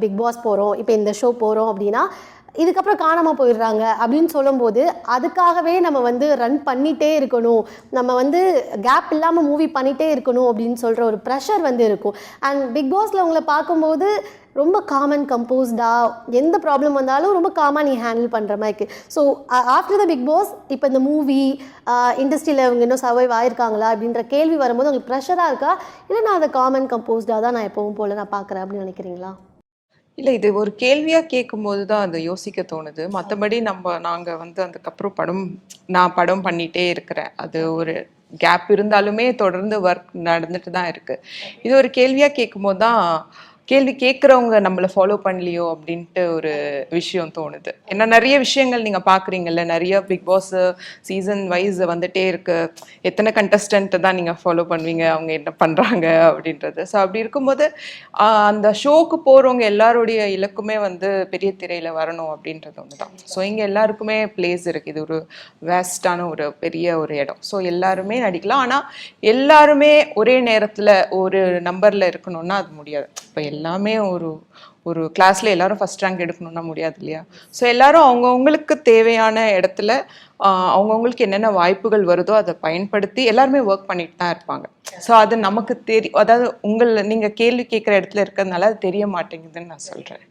Big pass போகிறோம், இப்போ இந்த ஷோ போகிறோம் அப்படின்னா இதுக்கப்புறம் காணாமல் போயிடுறாங்க அப்படின்னு சொல்லும்போது அதுக்காகவே நம்ம வந்து ரன் பண்ணிகிட்டே இருக்கணும், நம்ம வந்து கேப் இல்லாமல் மூவி பண்ணிகிட்டே இருக்கணும் அப்படின்னு சொல்கிற ஒரு ப்ரெஷர் வந்து இருக்கும். அண்ட் பிக் பாஸில் உங்களை பார்க்கும்போது ரொம்ப காம் அண்ட் கம்போஸ்டாக எந்த ப்ராப்ளம் வந்தாலும் ரொம்ப காமாக நீ ஹேண்டில் பண்ணுற மாதிரி இருக்குது. So after the Bigg Boss இப்போ இந்த மூவி இண்டஸ்ட்ரியில் இவங்க இன்னும் சர்வைவ் ஆயிருக்காங்களா அப்படின்ற கேள்வி வரும்போது உங்களுக்கு ப்ரெஷராக இருக்கா, இல்லை நான் அதை காம் அண்ட் கம்போஸ்டாக தான் நான் எப்பவும் போல் நான் பார்க்குறேன் அப்படின்னு நினைக்கிறீங்களா? இல்லை, இது ஒரு கேள்வியாக கேட்கும்போது தான் அது யோசிக்க தோணுது. மற்றபடி நாங்கள் வந்து அதுக்கப்புறம் நான் படம் பண்ணிகிட்டே இருக்கிறேன். அது ஒரு கேப் இருந்தாலுமே தொடர்ந்து ஒர்க் நடந்துட்டு தான் இருக்குது. இது ஒரு கேள்வியாக கேட்கும்போது தான் கேள்வி கேட்குறவங்க நம்மளை ஃபாலோ பண்ணலையோ அப்படின்ட்டு ஒரு விஷயம் தோணுது. ஏன்னா நிறைய விஷயங்கள் நீங்கள் பார்க்குறீங்கல்ல, நிறைய பிக் பாஸ் சீசன் வைஸ் வந்துட்டே இருக்கு. எத்தனை கண்டஸ்டன்ட்டை தான் நீங்கள் ஃபாலோ பண்ணுவீங்க, அவங்க என்ன பண்ணுறாங்க அப்படின்றது. ஸோ அப்படி இருக்கும்போது அந்த ஷோக்கு போகிறவங்க எல்லாருடைய இலக்குமே வந்து பெரிய திரையில் வரணும் அப்படின்றது ஒன்று தான். ஸோ இங்கே எல்லாருக்குமே பிளேஸ் இருக்குது. இது ஒரு வேஸ்டான ஒரு பெரிய ஒரு இடம். ஸோ எல்லாருமே நடிக்கலாம். ஆனால் எல்லாருமே ஒரே நேரத்தில் ஒரு நம்பரில் இருக்கணும்னா அது முடியாது. இப்போ எல்லாமே ஒரு ஒரு கிளாஸில் எல்லாரும் ஃபஸ்ட் ரேங்க் எடுக்கணும்னா முடியாது இல்லையா? ஸோ எல்லாரும் அவங்கவுங்களுக்கு தேவையான இடத்துல அவங்கவுங்களுக்கு என்னென்ன வாய்ப்புகள் வருதோ அதை பயன்படுத்தி எல்லாருமே ஒர்க் பண்ணிட்டு தான் இருப்பாங்க. ஸோ அது நமக்கு அதாவது நீங்கள் கேள்வி கேட்குற இடத்துல இருக்கிறதுனால அது தெரிய மாட்டேங்குதுன்னு நான் சொல்கிறேன்.